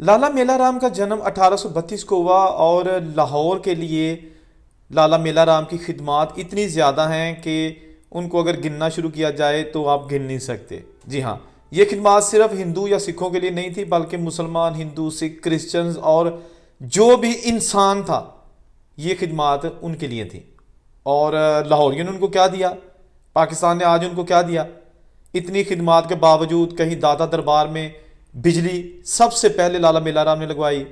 लाला मेला राम का जन्म 1832 को हुआ और लाहौर के लिए लाला मेला राम की खिदमत इतनी ज़्यादा हैं कि उनको अगर गिनना शुरू किया जाए तो आप गिन नहीं सकते। जी हाँ, ये खिदमत सिर्फ हिंदू या सिखों के लिए नहीं थी बल्कि मुसलमान, हिंदू, सिख, क्रिश्चियंस और जो भी इंसान था ये खिदमत उनके लिए थी। और लाहौरियों ने उनको क्या दिया, पाकिस्तान ने आज उनको क्या दिया। इतनी खिदमत के बावजूद कहीं दादा दरबार में बिजली सबसे पहले लाला मेला राम ने लगवाई,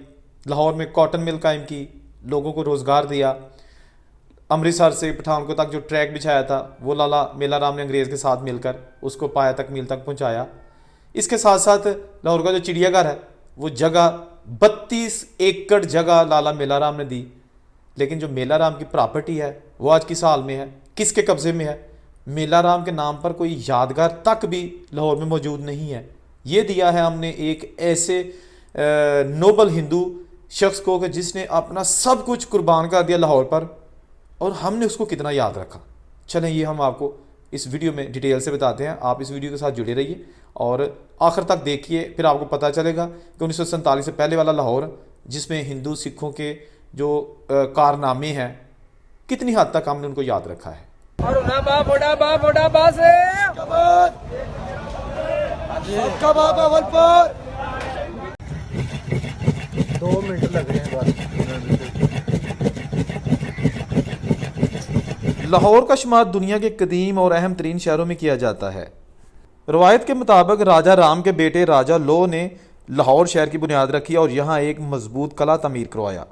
लाहौर में कॉटन मिल कायम की, लोगों को रोज़गार दिया। अमृतसर से पठानकोट तक जो ट्रैक बिछाया था वो लाला मेला राम ने अंग्रेज़ के साथ मिलकर उसको पाया तक मील तक पहुंचाया। इसके साथ साथ लाहौर का जो चिड़ियाघर है वो जगह 32 एकड़ जगह लाला मेला राम ने दी। लेकिन जो मेला राम की प्रॉपर्टी है वो आज किस हाल में है, किसके कब्जे में है? मेला राम के नाम पर कोई यादगार तक भी लाहौर में मौजूद नहीं है। ये दिया है हमने एक ऐसे नोबल हिंदू शख्स को कि जिसने अपना सब कुछ कुर्बान कर दिया लाहौर पर, और हमने उसको कितना याद रखा। चलें ये हम आपको इस वीडियो में डिटेल से बताते हैं। आप इस वीडियो के साथ जुड़े रहिए और आखिर तक देखिए, फिर आपको पता चलेगा कि 1947 से पहले वाला लाहौर जिसमें हिंदू सिखों के जो कारनामे हैं कितनी हद तक हमने उनको याद रखा है। दो मिनट लग रहे हैं बस। लाहौर का शुमार दुनिया के कदीम और अहम तरीन शहरों में किया जाता है। रवायत के मुताबिक राजा राम के बेटे राजा लो ने लाहौर शहर की बुनियाद रखी और यहाँ एक मजबूत कला तमीर करवाया।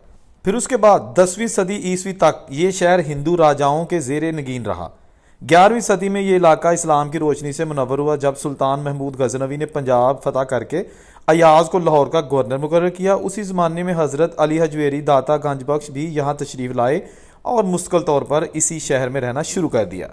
फिर उसके बाद 10वीं सदी ईस्वी तक ये शहर हिंदू राजाओं के जेर नगीन रहा। 11वीं सदी में ये इलाका इस्लाम की रोशनी से मुनव्वर हुआ जब सुल्तान महमूद गजनवी ने पंजाब फतह करके अयाज को लाहौर का गवर्नर मुकर्रर किया। उसी ज़माने में हज़रत अली हजवेरी दाता गंज बख्श भी यहाँ तशरीफ़ लाए और मुस्तकिल तौर पर इसी शहर में रहना शुरू कर दिया।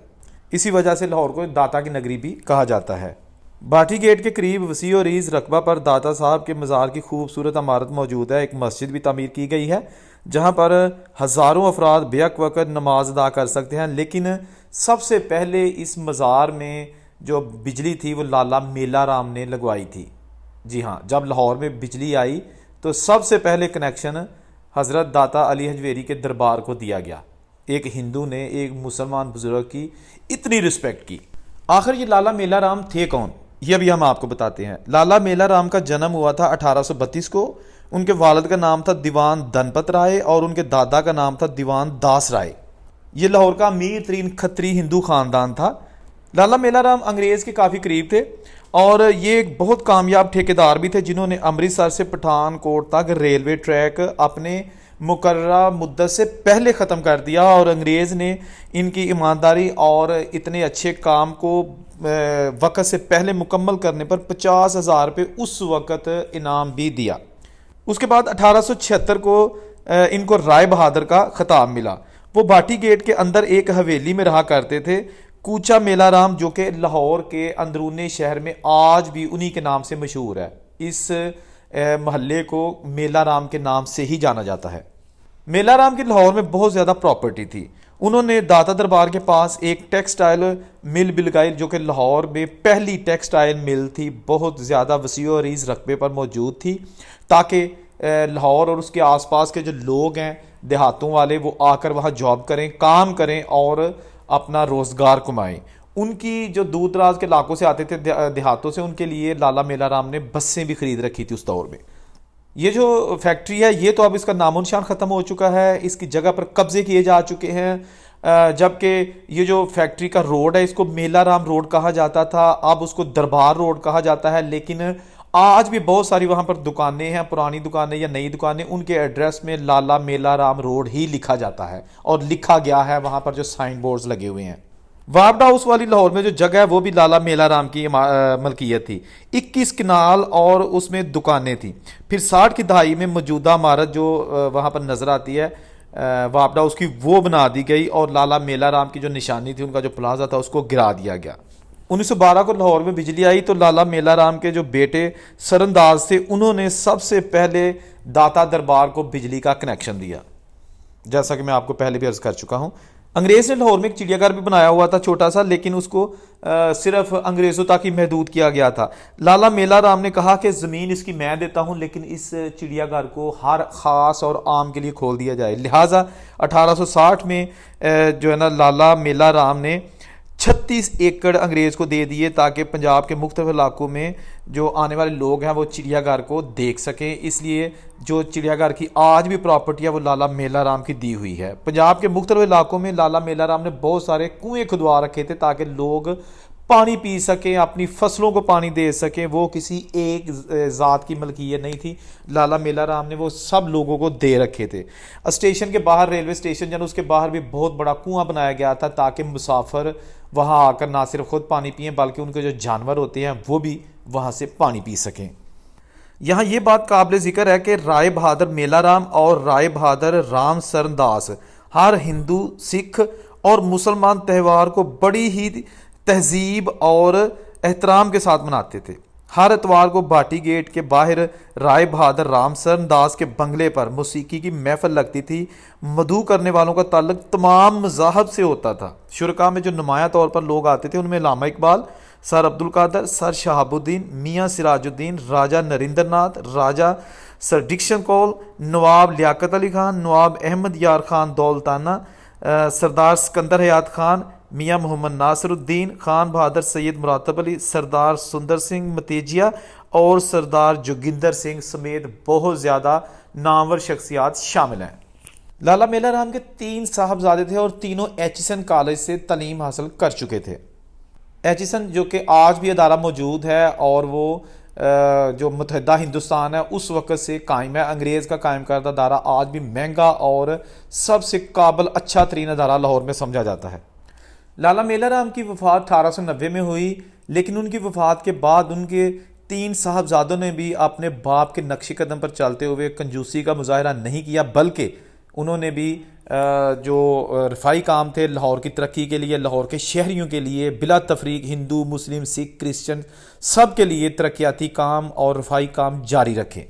इसी वजह से लाहौर को दाता की नगरी भी कहा जाता है। बाटी गेट के करीब वसी और रीज़ रकबा पर दाता साहब के मज़ार की खूबसूरत इमारत मौजूद है। एक मस्जिद भी तामीर की गई है जहाँ पर हज़ारों अफराद बेक वक़्त नमाज अदा कर सकते हैं। लेकिन सबसे पहले इस मज़ार में जो बिजली थी वो लाला मेला राम ने लगवाई थी। जी हाँ, जब लाहौर में बिजली आई तो सबसे पहले कनेक्शन हज़रत दाता अली हजवेरी के दरबार को दिया गया। एक हिंदू ने एक मुसलमान बुजुर्ग की इतनी रिस्पेक्ट की। आखिर ये लाला मेला राम थे कौन, ये भी हम आपको बताते हैं। लाला मेला राम का जन्म हुआ था 1832 को। उनके वालिद का नाम था दीवान धनपत राय और उनके दादा का नाम था दीवान दास राय। ये लाहौर का अमीर तरीन खत्री हिंदू खानदान था। लाला मेला राम अंग्रेज़ के काफ़ी करीब थे और ये एक बहुत कामयाब ठेकेदार भी थे जिन्होंने अमृतसर से पठानकोट तक रेलवे ट्रैक अपने मुकर्ररा मुद्दत से पहले ख़त्म कर दिया। और अंग्रेज़ ने इनकी ईमानदारी और इतने अच्छे काम को वक़्त से पहले मुकम्मल करने पर 50,000 रुपये उस वक़्त इनाम भी दिया। उसके बाद 1876 को इनको राय बहादुर का खिताब मिला। वो बाटी गेट के अंदर एक हवेली में रहा करते थे, कूचा मेला राम, जो कि लाहौर के अंदरूनी शहर में आज भी उन्हीं के नाम से मशहूर है। इस महल्ले को मेला राम के नाम से ही जाना जाता है। मेला राम की लाहौर में बहुत ज़्यादा प्रॉपर्टी थी। उन्होंने दाता दरबार के पास एक टेक्सटाइल मिल भी लगाई जो कि लाहौर में पहली टेक्सटाइल मिल थी। बहुत ज़्यादा वसी और रीज़ रकबे पर मौजूद थी ताकि लाहौर और उसके आसपास के जो लोग हैं देहातों वाले वो आकर वहाँ जॉब करें, काम करें और अपना रोज़गार कमाएं। उनकी जो दूर दराज के इलाकों से आते थे देहातों से, उनके लिए लाला मेला राम ने बसें भी खरीद रखी थी उस दौर में। ये जो फैक्ट्री है ये तो अब इसका नामो निशान ख़त्म हो चुका है, इसकी जगह पर कब्जे किए जा चुके हैं। जबकि ये जो फैक्ट्री का रोड है इसको मेला राम रोड कहा जाता था, अब उसको दरबार रोड कहा जाता है। लेकिन आज भी बहुत सारी वहाँ पर दुकानें हैं, पुरानी दुकानें या नई दुकानें, उनके एड्रेस में लाला मेला राम रोड ही लिखा जाता है और लिखा गया है वहाँ पर जो साइन बोर्ड्स लगे हुए हैं। वापडा हाउस वाली लाहौर में जो जगह है वो भी लाला मेला राम की मलकियत थी। 21 कनाल और उसमें दुकानें थी। फिर 60 की दहाई में मौजूदा इमारत जो वहाँ पर नज़र आती है वापडा हाउस की, वो बना दी गई और लाला मेला राम की जो निशानी थी, उनका जो प्लाजा था, उसको गिरा दिया गया। 1912 को लाहौर में बिजली आई तो लाला मेला राम के जो बेटे सरंदाज थे उन्होंने सबसे पहले दाता दरबार को बिजली का कनेक्शन दिया। जैसा कि मैं आपको पहले भी अर्ज़ कर चुका हूँ, अंग्रेज ने लाहौर में एक चिड़ियाघर भी बनाया हुआ था छोटा सा, लेकिन उसको सिर्फ अंग्रेज़ों तक ही महदूद किया गया था। लाला मेला राम ने कहा कि ज़मीन इसकी मैं देता हूँ, लेकिन इस चिड़ियाघर को हर ख़ास और आम के लिए खोल दिया जाए। लिहाजा 1860 में जो है ना लाला मेला राम ने 36 एकड़ अंग्रेज़ को दे दिए ताकि पंजाब के मुख्तलिफ इलाकों में जो आने वाले लोग हैं वो चिड़ियाघर को देख सकें। इसलिए जो चिड़ियाघर की आज भी प्रॉपर्टी है वो लाला मेला राम की दी हुई है। पंजाब के मुख्तलिफ इलाकों में लाला मेला राम ने बहुत सारे कुएँ खुदवा रखे थे ताकि लोग पानी पी सकें, अपनी फसलों को पानी दे सकें। वो किसी एक ज़ात की मलकियत नहीं थी, लाला मेला राम ने वो सब लोगों को दे रखे थे। स्टेशन के बाहर, रेलवे स्टेशन जन, उसके बाहर भी बहुत बड़ा कुआं बनाया गया था ताकि मुसाफिर वहां आकर ना सिर्फ खुद पानी पिएं बल्कि उनके जो जानवर होते हैं वो भी वहां से पानी पी सकें। यहाँ ये बात काबिल ज़िक्र है कि राय बहादुर मेला राम और राय बहादुर राम सरन दास हर हिंदू, सिख और मुसलमान त्यौहार को बड़ी ही तहजीब और एहतराम के साथ मनाते थे। हर इतवार को भाटी गेट के बाहर राय बहादुर राम सरन दास के बंगले पर मौसीकी की महफिल लगती थी। मधु करने वालों का ताल्लुक तमाम मज़ाहब से होता था। शुरका में जो नुमाया तौर पर लोग आते थे उनमें अल्लामा इकबाल, सर अब्दुल कादर, सर शहाबुद्दीन, मियाँ सिराजुद्दीन, राजा नरेंद्र नाथ, राजा सर डिक्शन कौल, नवाब लियाकत अली खान, नवाब अहमद यार खान दौलताना, सरदार सिकंदर हयात खान, मियाँ मोहम्मद नासरुद्दीन खान, बहादुर सैयद मुरातब अली, सरदार सुंदर सिंह मतेजिया और सरदार जोगिंदर सिंह समेत बहुत ज़्यादा नामवर शख्सियात शामिल हैं। लाला मेला राम के 3 साहबजादे थे और तीनों एचिसन कॉलेज से तालीम हासिल कर चुके थे। एचिसन जो कि आज भी अदारा मौजूद है और वो जो मुत्तहिदा हिंदुस्तान है उस वक़्त से कायम है। अंग्रेज़ का कायम करदा अदारा आज भी महंगा और सबसे काबिल अच्छा तरीन अदारा लाहौर में समझा जाता है। लाला मेला राम की वफ़ात 1890 में हुई, लेकिन उनकी वफ़ात के बाद उनके 3 साहबजादों ने भी अपने बाप के नक्श कदम पर चलते हुए कंजूसी का मुजाहरा नहीं किया, बल्कि उन्होंने भी जो रफ़ाई काम थे लाहौर की तरक्की के लिए, लाहौर के शहरियों के लिए बिला तफरीक हिंदू, मुस्लिम, सिख, क्रिश्चियन सब के लिए तरक्याती काम और रफ़ाई काम जारी रखे।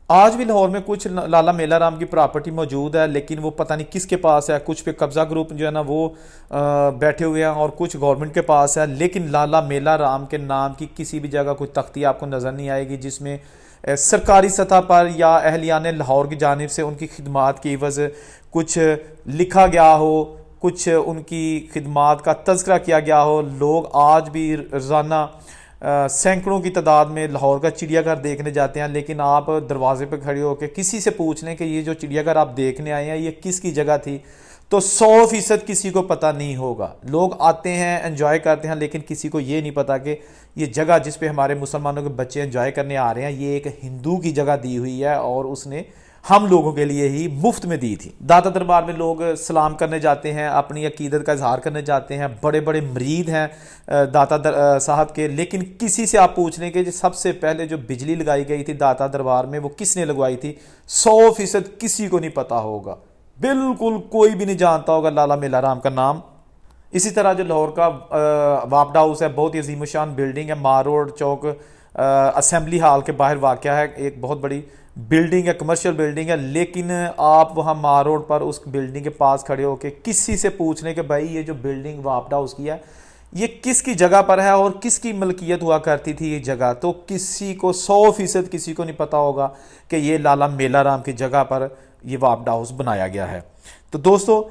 आज भी लाहौर में कुछ लाला मेला राम की प्रॉपर्टी मौजूद है, लेकिन वो पता नहीं किसके पास है। कुछ पे कब्ज़ा ग्रुप जो है ना वो बैठे हुए हैं और कुछ गवर्नमेंट के पास है। लेकिन लाला मेला राम के नाम की किसी भी जगह कोई तख्ती आपको नज़र नहीं आएगी जिसमें सरकारी सतह पर या अहलियान लाहौर की जानिब से उनकी खिदमात की वजह कुछ लिखा गया हो, कुछ उनकी खिदमात का तज़किरा किया गया हो। लोग आज भी रोज़ाना सैकड़ों की तादाद में लाहौर का चिड़ियाघर देखने जाते हैं, लेकिन आप दरवाजे पर खड़े होकर किसी से पूछ लें कि ये जो चिड़ियाघर आप देखने आए हैं ये किसकी जगह थी, तो 100% किसी को पता नहीं होगा। लोग आते हैं, एंजॉय करते हैं, लेकिन किसी को ये नहीं पता कि ये जगह जिस पे हमारे मुसलमानों के बच्चे एंजॉय करने आ रहे हैं ये एक हिंदू की जगह दी हुई है और उसने हम लोगों के लिए ही मुफ्त में दी थी। दाता दरबार में लोग सलाम करने जाते हैं, अपनी अकीदत का इजहार करने जाते हैं। बड़े बड़े मरीद हैं दाता साहब के, लेकिन किसी से आप पूछ लें कि सबसे पहले जो बिजली लगाई गई थी दाता दरबार में वो किसने लगवाई थी, 100% किसी को नहीं पता होगा। बिल्कुल कोई भी नहीं जानता होगा लाला मेला राम का नाम। इसी तरह जो लाहौर का वापडा हाउस है, बहुत ही अजीमशान बिल्डिंग है, मार रोड चौक असेंबली हॉल के बाहर वाक़या है। एक बहुत बड़ी बिल्डिंग है, कमर्शियल बिल्डिंग है, लेकिन आप वहाँ मार रोड पर उस बिल्डिंग के पास खड़े होकर किसी से पूछने के भाई ये जो बिल्डिंग वापडा हाउस की है ये किसकी जगह पर है और किसकी मलकियत हुआ करती थी ये जगह, तो किसी को 100% किसी को नहीं पता होगा कि ये लाला मेला राम की जगह पर ये वापडा हाउस बनाया गया है। तो दोस्तों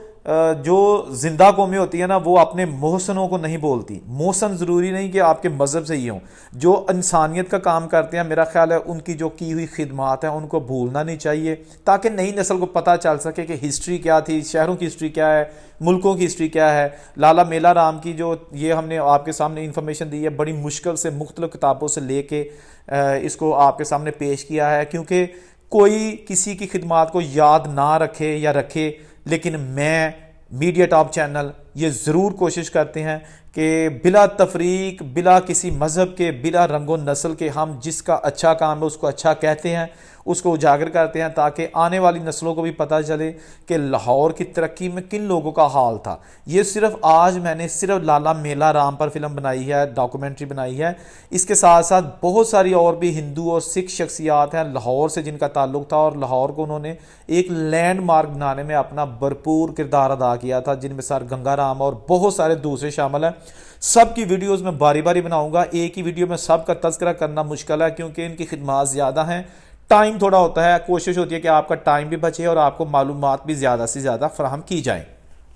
जो जिंदा कौमें होती है ना वो अपने मोहसनों को नहीं बोलती। मोहसन ज़रूरी नहीं कि आपके मज़हब से ही हों, जो इंसानियत का काम करते हैं मेरा ख्याल है उनकी जो की हुई खिदमात हैं उनको भूलना नहीं चाहिए, ताकि नई नस्ल को पता चल सके कि हिस्ट्री क्या थी, शहरों की हिस्ट्री क्या है, मुल्कों की हिस्ट्री क्या है। लाला मेला राम की जो ये हमने आपके सामने इंफॉर्मेशन दी है बड़ी मुश्किल से मुख्तलिफ किताबों से ले कर इसको आपके सामने पेश किया है, क्योंकि कोई किसी की खिदमात को याद ना रखे या रखे, लेकिन मैं मीडिया टॉप चैनल ये ज़रूर कोशिश करते हैं कि बिला तफरीक, बिला किसी मज़हब के, बिला रंगो नस्ल के हम जिसका अच्छा काम है उसको अच्छा कहते हैं, उसको उजागर करते हैं, ताकि आने वाली नस्लों को भी पता चले कि लाहौर की तरक्की में किन लोगों का हाल था। ये सिर्फ आज मैंने सिर्फ लाला मेला राम पर फिल्म बनाई है, डॉक्यूमेंट्री बनाई है। इसके साथ साथ बहुत सारी और भी हिंदू और सिख शख्सियात हैं लाहौर से जिनका ताल्लुक था, और लाहौर को उन्होंने एक लैंडमार्क बनाने में अपना भरपूर किरदार अदा किया था, जिनमें सर गंगाराम और बहुत सारे दूसरे शामिल हैं। सब की वीडियोस में बारी बारी बनाऊंगा, एक ही वीडियो में सबका तज़किरा करना मुश्किल है क्योंकि इनकी खिदमत ज़्यादा हैं, टाइम थोड़ा होता है। कोशिश होती है कि आपका टाइम भी बचे और आपको मालूमात भी ज़्यादा से ज़्यादा फराहम की जाए।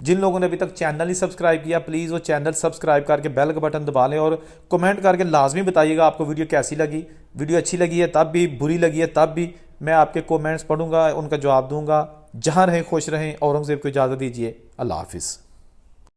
जिन लोगों ने अभी तक चैनल ही सब्सक्राइब किया, प्लीज़ वो चैनल सब्सक्राइब करके बेल का बटन दबा लें और कमेंट करके लाजमी बताइएगा आपको वीडियो कैसी लगी। वीडियो अच्छी लगी है तब भी, बुरी लगी है तब भी, मैं आपके कमेंट्स पढ़ूंगा, उनका जवाब दूंगा। जहां रहें खुश रहें। औरंगज़ेब को इजाज़त दीजिए। अल्लाह हाफिज़।